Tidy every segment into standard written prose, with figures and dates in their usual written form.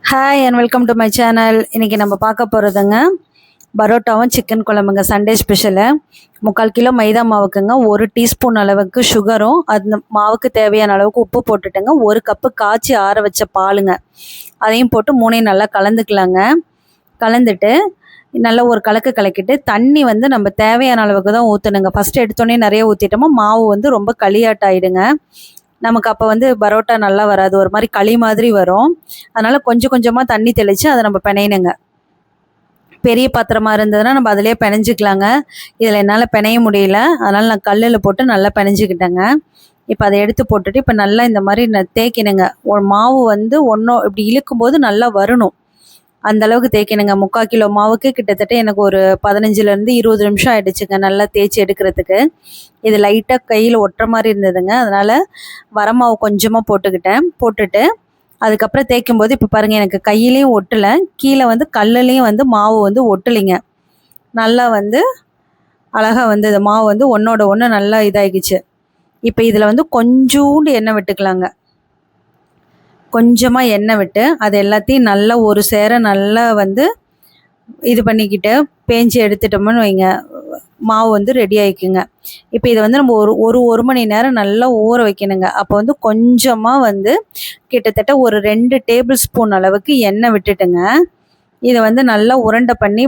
Hi and welcome to my channel. இன்றைக்கி நம்ம பார்க்க போகிறதுங்க பரோட்டாவும் சிக்கன் குழம்புங்க. Sunday special. 3/4 கிலோ மைதா மாவுக்குங்க 1 டீஸ்பூன் அளவுக்கு சுகரும் அந்த மாவுக்கு தேவையான அளவுக்கு உப்பு போட்டுட்டுங்க 1 கப்பு காய்ச்சி ஆற வச்ச பாலுங்க அதையும் போட்டு மூணையும் நல்லா கலந்துக்கலாங்க. கலந்துட்டு நல்லா ஒரு கலக்கு கலக்கிட்டு தண்ணி வந்து நம்ம தேவையான அளவுக்கு தான் ஊற்றணுங்க. ஃபஸ்ட்டு எடுத்தோடனே நிறைய ஊற்றிட்டோமா மாவு வந்து ரொம்ப களியாட்டாயிடுங்க. நமக்கு அப்போ வந்து பரோட்டா நல்லா வராது, ஒரு மாதிரி களி மாதிரி வரும். அதனால் கொஞ்சம் கொஞ்சமாக தண்ணி தெளித்து அதை நம்ம பிணையணுங்க. பெரிய பாத்திரமாக இருந்ததுன்னா நம்ம அதிலே பிணைஞ்சிக்கலாங்க. இதில் என்னால் பிணைய முடியல, அதனால் நான் கல்லில் போட்டு நல்லா பிணைஞ்சிக்கிட்டேங்க. இப்போ அதை எடுத்து போட்டுட்டு இப்போ நல்லா இந்த மாதிரி தேய்க்கணுங்க. ஒரு மாவு வந்து இப்படி இழுக்கும்போது நல்லா வரணும், அந்தளவுக்கு தேய்க்கணுங்க. 3/4 கிலோ மாவுக்கு கிட்டத்தட்ட எனக்கு ஒரு 15லேருந்து 20 நிமிஷம் ஆகிடுச்சுங்க நல்லா தேய்ச்சி எடுக்கிறதுக்கு. இது லைட்டாக கையில் ஒட்டுற மாதிரி இருந்ததுங்க, அதனால் வரமாவு கொஞ்சமாக போட்டுட்டு அதுக்கப்புறம் தேய்க்கும்போது இப்போ பாருங்கள் எனக்கு கையிலையும் ஒட்டலை, கீழே வந்து கல்லுலேயும் வந்து மாவு வந்து ஒட்டலைங்க. நல்லா வந்து அழகாக வந்து இந்த மாவு வந்து ஒன்றோட ஒன்று நல்லா இதாகிடுச்சு. இப்போ இதில் வந்து கொஞ்சோண்டு எண்ணெய் விட்டுக்கலாங்க. கொஞ்சமாக எண்ணெய் விட்டு அது எல்லாத்தையும் நல்லா ஒரு சேர நல்லா வந்து இது பண்ணிக்கிட்டு பேஞ்சு எடுத்துட்டோம்னு வைங்க, மாவு வந்து ரெடி ஆகிக்குங்க. இப்போ இதை வந்து நம்ம ஒரு மணி நேரம் நல்லா ஊற வைக்கணுங்க. அப்போ வந்து கொஞ்சமாக வந்து கிட்டத்தட்ட ஒரு 2 டேபிள் ஸ்பூன் அளவுக்கு எண்ணெய் விட்டுட்டுங்க இதை வந்து நல்லா உருண்டை பண்ணி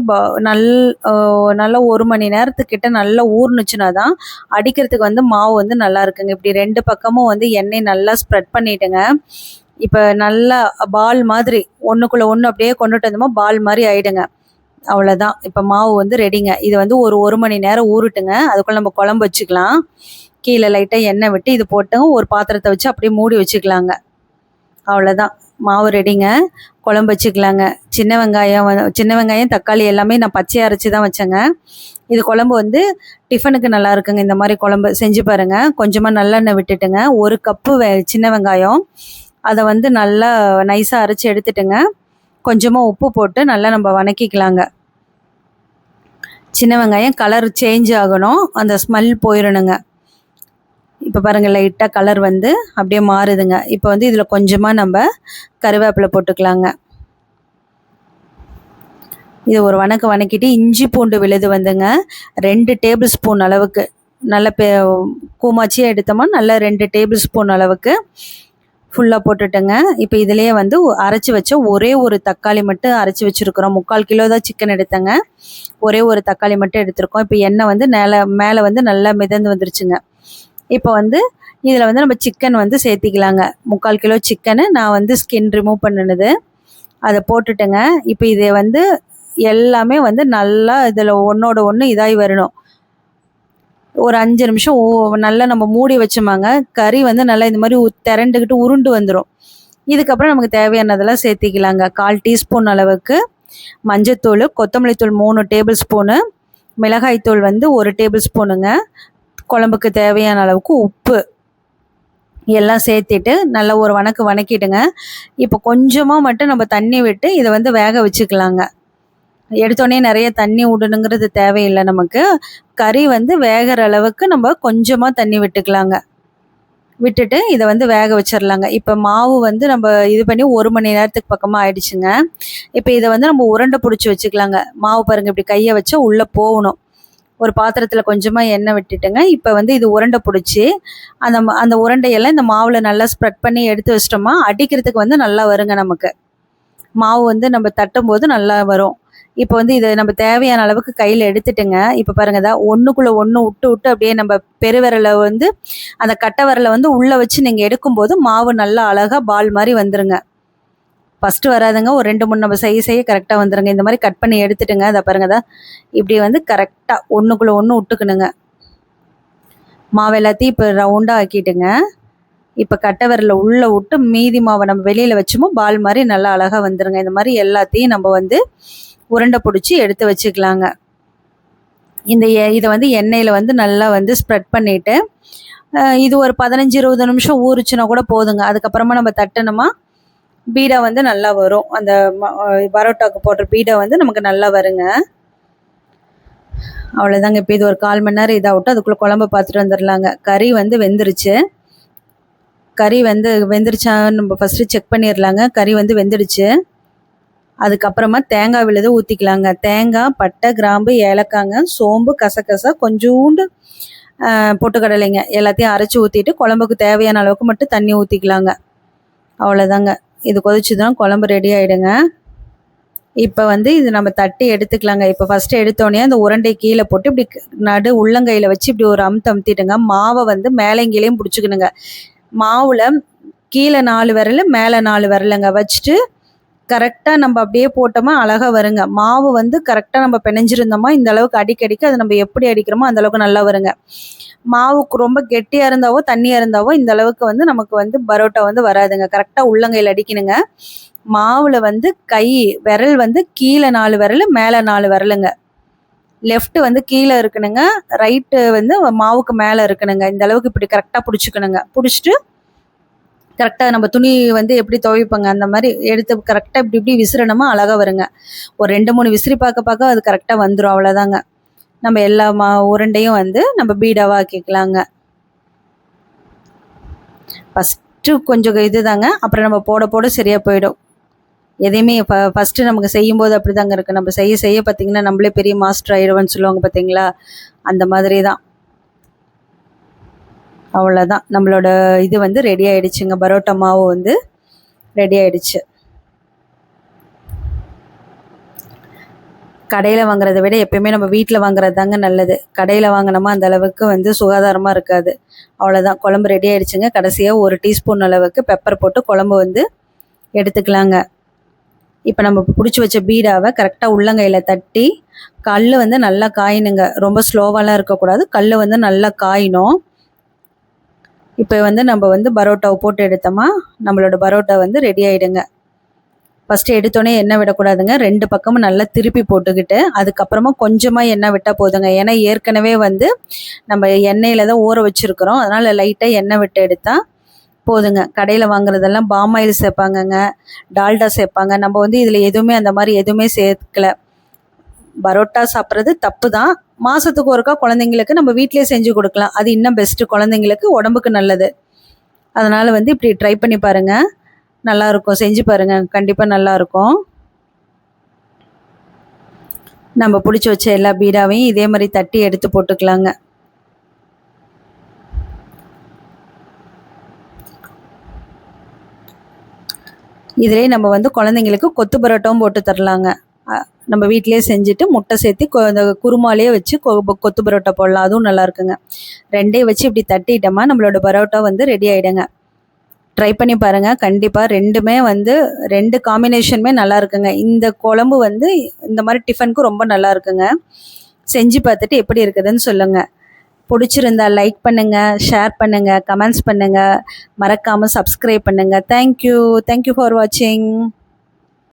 நல்லா 1 மணி நேரத்துக்கிட்ட நல்லா ஊறுனுச்சுன்னா தான் அடிக்கிறதுக்கு வந்து மாவு வந்து நல்லா இருக்குங்க. இப்படி 2 பக்கமும் வந்து எண்ணெய் நல்லா ஸ்ப்ரெட் பண்ணிவிட்டுங்க. இப்போ நல்லா பால் மாதிரி ஒன்றுக்குள்ளே ஒன்று அப்படியே கொண்டுட்டு வந்தோமா பால் மாதிரி ஆகிடுங்க. அவ்வளோதான், இப்போ மாவு வந்து ரெடிங்க. இது வந்து ஒரு மணி நேரம் ஊறுட்டுங்க. அதுக்குள்ளே நம்ம குழம்பு வச்சுக்கலாம். கீழே லைட்டாக எண்ணெய் விட்டு இது போட்டுங்க ஒரு பாத்திரத்தை வச்சு அப்படியே மூடி வச்சுக்கலாங்க. அவ்வளோதான், மாவு ரெடிங்க. குழம்பு வச்சுக்கலாங்க. சின்ன வெங்காயம் தக்காளி எல்லாமே நான் பச்சையாக அரைச்சி தான் வச்சேங்க. இது குழம்பு வந்து டிஃபனுக்கு நல்லா இருக்குங்க. இந்த மாதிரி குழம்பு செஞ்சு பாருங்கள். கொஞ்சமாக நல்லெண்ணெய் விட்டுட்டுங்க 1 கப்பு சின்ன வெங்காயம் அதை வந்து நல்லா நைஸாக அரைச்சி எடுத்துட்டுங்க கொஞ்சமாக உப்பு போட்டு நல்லா நம்ம வணக்கிக்கலாங்க. சின்ன வெங்காயம் கலர் சேஞ்ச் ஆகணும், அந்த ஸ்மெல் போயிடணுங்க. இப்போ பாருங்கள் லைட்டாக கலர் வந்து அப்படியே மாறுதுங்க. இப்போ வந்து இதில் கொஞ்சமாக நம்ம கருவேப்பிலை போட்டுக்கலாங்க. இது ஒரு வணக்கிட்டு இஞ்சி பூண்டு விழுது வந்துங்க 2 டேபிள் ஸ்பூன் அளவுக்கு நல்லா கூமாச்சியாக எடுத்தோமா நல்லா 2 டேபிள் ஸ்பூன் அளவுக்கு ஃபுல்லாக போட்டுட்டேங்க. இப்போ இதிலேயே வந்து அரைச்சி வச்ச ஒரே ஒரு தக்காளி மட்டும் அரைச்சி வச்சுருக்குறோம். 3/4 கிலோ தான் சிக்கன் எடுத்தேங்க, ஒரே ஒரு தக்காளி மட்டும் எடுத்திருக்கோம். இப்போ எண்ணெய் வந்து மேலே வந்து நல்லா மிதந்து வந்துருச்சுங்க. இப்போ வந்து இதில் வந்து நம்ம சிக்கன் வந்து சேர்த்திக்கலாங்க. 3/4 கிலோ சிக்கனு நான் வந்து ஸ்கின் ரிமூவ் பண்ணினது அதை போட்டுட்டேங்க. இப்போ இதை வந்து எல்லாமே வந்து நல்லா இதில் ஒன்றோட ஒன்று இதாகி வரணும். ஒரு 5 நிமிஷம் நல்லா நம்ம மூடி வச்சோமாங்க, கறி வந்து நல்லா இந்த மாதிரி திரண்டுக்கிட்டு உருண்டு வந்துடும். இதுக்கப்புறம் நமக்கு தேவையானதெல்லாம் சேர்த்திக்கலாங்க. 1/4 டீஸ்பூன் அளவுக்கு மஞ்சத்தூள், கொத்தமல்லி தூள் 3 டேபிள் ஸ்பூனு, மிளகாய்த்தூள் வந்து 1 டேபிள் ஸ்பூனுங்க, குழம்புக்கு தேவையான அளவுக்கு உப்பு எல்லாம் சேர்த்திட்டு நல்லா ஒரு வணக்கிடுங்க. இப்போ கொஞ்சமாக மட்டும் நம்ம தண்ணி விட்டு இதை வந்து வேக வச்சுக்கலாங்க. எடுத்தோடனே நிறைய தண்ணி விடணுங்கிறது தேவையில்லை. நமக்கு கறி வந்து வேகிற அளவுக்கு நம்ம கொஞ்சமாக தண்ணி விட்டுக்கலாங்க. விட்டுட்டு இதை வந்து வேக வச்சிடலாங்க. இப்போ மாவு வந்து நம்ம இது பண்ணி 1 மணி நேரத்துக்கு பக்கமாக ஆயிடுச்சுங்க. இப்போ இதை வந்து நம்ம உருண்டை பிடிச்சி வச்சுக்கலாங்க. மாவு பாருங்கள் இப்படி கையை வச்சா உள்ளே போகணும். ஒரு பாத்திரத்தில் கொஞ்சமாக எண்ணெய் விட்டுட்டுங்க இப்போ வந்து இது உருண்டை பிடிச்சி அந்த உருண்டையெல்லாம் இந்த மாவில் நல்லா ஸ்ப்ரெட் பண்ணி எடுத்து வச்சிட்டோமா அடிக்கிறதுக்கு வந்து நல்லா வருங்க. நமக்கு மாவு வந்து நம்ம தட்டும் போது நல்லா வரும். இப்போ வந்து இதை நம்ம தேவையான அளவுக்கு கையில் எடுத்துட்டுங்க. இப்போ பாருங்கள் தான் ஒன்றுக்குள்ளே ஒன்று விட்டு அப்படியே நம்ம பெருவிரலை வந்து அந்த கட்டை விரலை வந்து உள்ளே வச்சு நீங்கள் எடுக்கும்போது மாவு நல்லா அழகாக பால் மாதிரி வந்துருங்க. ஃபஸ்ட்டு வராதுங்க, ஒரு 2-3 நம்ம செய்ய கரெக்டாக வந்துடுங்க. இந்த மாதிரி கட் பண்ணி எடுத்துட்டுங்க. அதை பாருங்கள் தான் இப்படி வந்து கரெக்டாக ஒன்றுக்குள்ளே ஒன்று விட்டுக்கணுங்க. மாவு எல்லாத்தையும் இப்போ ரவுண்டாக ஆக்கிட்டுங்க. இப்போ கட்டை விரலை உள்ளே விட்டு மீதி மாவை நம்ம வெளியில் வச்சோமோ பால் மாதிரி நல்லா அழகாக வந்துடுங்க. இந்த மாதிரி எல்லாத்தையும் நம்ம வந்து உருண்டை பிடிச்சி எடுத்து வச்சுக்கலாங்க. இதை வந்து எண்ணெயில் வந்து நல்லா வந்து ஸ்ப்ரெட் பண்ணிவிட்டு இது ஒரு 15-20 நிமிஷம் ஊறுச்சுன்னா கூட போதுங்க. அதுக்கப்புறமா நம்ம தட்டணுமா பீடா வந்து நல்லா வரும். அந்த பரோட்டாவுக்கு போடுற பீடா வந்து நமக்கு நல்லா வருங்க. அவ்வளோதாங்க. இப்போ இது ஒரு 1/4 மணி நேரம் இதாகட்டும், அதுக்குள்ளே குழம்பு பார்த்துட்டு வந்துடலாங்க. கறி வந்து வெந்துருச்சு. கறி வெந்துருச்சான்னு நம்ம ஃபஸ்ட்டு செக் பண்ணிடலாங்க. கறி வந்து வெந்துடுச்சு. அதுக்கப்புறமா தேங்காய் விழுது ஊற்றிக்கலாங்க. தேங்காய், பட்டை, கிராம்பு, ஏலக்காங்க, சோம்பு, கசகசா, கொஞ்சோண்டு பொட்டுக்கடலைங்க எல்லாத்தையும் அரைச்சி ஊற்றிட்டு குழம்புக்கு தேவையான அளவுக்கு மட்டும் தண்ணி ஊற்றிக்கலாங்க. அவ்வளோதாங்க. இது கொதிச்சுதான் குழம்பு ரெடி ஆகிடுங்க. இப்போ வந்து இது நம்ம தட்டி எடுத்துக்கலாங்க. இப்போ ஃபஸ்ட்டு எடுத்தோடனே அந்த உருண்டை கீழே போட்டு இப்படி உள்ளங்கையில் வச்சு இப்படி ஒரு அமுத்திட்டுங்க. மாவை வந்து மேலேங்கீழையும் பிடிச்சிக்கணுங்க. மாவில் கீழே 4 விரல், மேலே 4 விரலுங்க வச்சுட்டு கரெக்டாக நம்ம அப்படியே போட்டோமா அழகாக வருங்க. மாவு வந்து கரெக்டாக நம்ம பிணைஞ்சிருந்தோமா இந்த அளவுக்கு அடிக்கடிக்கு அது நம்ம எப்படி அடிக்கிறோமோ அந்தளவுக்கு நல்லா வருங்க. மாவுக்கு ரொம்ப கெட்டியாக இருந்தாவோ தண்ணியாக இருந்தாவோ இந்த அளவுக்கு வந்து நமக்கு வந்து பரோட்டா வந்து வராதுங்க. கரெக்டாக உள்ளங்கையில் அடிக்கணுங்க. மாவில் வந்து விரல் வந்து கீழே 4 விரல், மேலே 4 விரலுங்க. லெஃப்ட் வந்து கீழே இருக்கணுங்க, ரைட்டு வந்து மாவுக்கு மேலே இருக்கணுங்க. இந்த அளவுக்கு இப்படி கரெக்டாக பிடிச்சிக்கணுங்க. பிடிச்சிட்டு கரெக்டாக நம்ம துணி வந்து எப்படி துவைப்போங்க அந்த மாதிரி எடுத்து கரெக்டாக இப்படி விசிறணுமா அழகாக வருங்க. ஒரு 2-3 விசிறி பார்க்க அது கரெக்டாக வந்துடும். அவ்வளோதாங்க. நம்ம எல்லா உருண்டையும் வந்து நம்ம பீடாவாக ஆக்கிக்கலாங்க. ஃபஸ்ட்டு கொஞ்சம் இது தாங்க, அப்புறம் நம்ம போட சரியாக போயிடும். எதையுமே ஃபஸ்ட்டு நமக்கு செய்யும்போது அப்படி தாங்க இருக்குது. நம்ம செய்ய பார்த்திங்கன்னா நம்மளே பெரிய மாஸ்டர் ஆயிடுவோன்னு சொல்லுவாங்க பார்த்தீங்களா, அந்த மாதிரி தான். அவ்வளோதான். நம்மளோட இது வந்து ரெடி ஆகிடுச்சுங்க. பரோட்டா மாவு வந்து ரெடி ஆகிடுச்சு. கடையில் வாங்குறதை விட எப்பயுமே நம்ம வீட்டில் வாங்குறது தாங்க நல்லது. கடையில் வாங்கினோமா அந்த அளவுக்கு வந்து சுகாதாரமாக இருக்காது. அவ்வளோதான். குழம்பு ரெடி ஆகிடுச்சுங்க. கடைசியாக 1 டீஸ்பூன் அளவுக்கு பெப்பர் போட்டு குழம்பு வந்து எடுத்துக்கலாங்க. இப்போ நம்ம பிடிச்சி வச்ச பீடாவை கரெக்டாக உள்ளங்கையில் தட்டி, கல் வந்து நல்லா காயணுங்க. ரொம்ப ஸ்லோவாலாம் இருக்கக்கூடாது. கல் வந்து நல்லா காயணும். இப்போ வந்து நம்ம வந்து பரோட்டாவை போட்டு எடுத்தோமா நம்மளோட பரோட்டா வந்து ரெடி ஆகிடுங்க. ஃபஸ்ட்டு எடுத்தோடனே எண்ணெய் விடக்கூடாதுங்க. 2 பக்கமும் நல்லா திருப்பி போட்டுக்கிட்டு அதுக்கப்புறமா கொஞ்சமாக எண்ணெய் விட்டால் போதுங்க. ஏன்னா ஏற்கனவே வந்து நம்ம எண்ணெயில் தான் ஊற வச்சுருக்குறோம். அதனால் லைட்டாக எண்ணெய் விட்டு எடுத்தால் போதுங்க. கடையில் வாங்குறதெல்லாம் பாம் ஆயில் சேர்ப்பாங்கங்க, டால்டா சேர்ப்பாங்க. நம்ம வந்து இதில் எதுவுமே அந்த மாதிரி எதுவுமே சேர்க்கலை. பரோட்டா சாப்பிட்றது தப்பு தான். மாதத்துக்கு ஒருக்கா குழந்தைங்களுக்கு நம்ம வீட்டிலே செஞ்சு கொடுக்கலாம். அது இன்னும் பெஸ்ட்டு. குழந்தைங்களுக்கு உடம்புக்கு நல்லது. அதனால் வந்து இப்படி ட்ரை பண்ணி பாருங்கள், நல்லாயிருக்கும். செஞ்சு பாருங்கள், கண்டிப்பாக நல்லாயிருக்கும். நம்ம பிடிச்சி வச்ச எல்லா பீடாவையும் இதே மாதிரி தட்டி எடுத்து போட்டுக்கலாங்க. இதிலே நம்ம வந்து குழந்தைங்களுக்கு கொத்து பரோட்டாவும் போட்டு தரலாங்க. நம்ம வீட்டிலே செஞ்சுட்டு முட்டை சேர்த்து அந்த குருமாலேயே வச்சு கொத்து பரோட்டா போடலாம். அதுவும் நல்லா இருக்குங்க. 2ஐயும் வச்சு இப்படி தட்டிட்டோமா நம்மளோட பரோட்டா வந்து ரெடி ஆகிடுங்க. ட்ரை பண்ணி பாருங்கள். கண்டிப்பாக 2மே வந்து 2 காம்பினேஷனுமே நல்லா இருக்குங்க. இந்த குழம்பு வந்து இந்த மாதிரி டிஃபனுக்கு ரொம்ப நல்லா இருக்குங்க. செஞ்சு பார்த்துட்டு எப்படி இருக்குதுன்னு சொல்லுங்கள். பிடிச்சிருந்தா லைக் பண்ணுங்கள், ஷேர் பண்ணுங்கள், கமெண்ட்ஸ் பண்ணுங்கள், மறக்காமல் சப்ஸ்கிரைப் பண்ணுங்கள். தேங்க்யூ ஃபார் வாட்சிங்.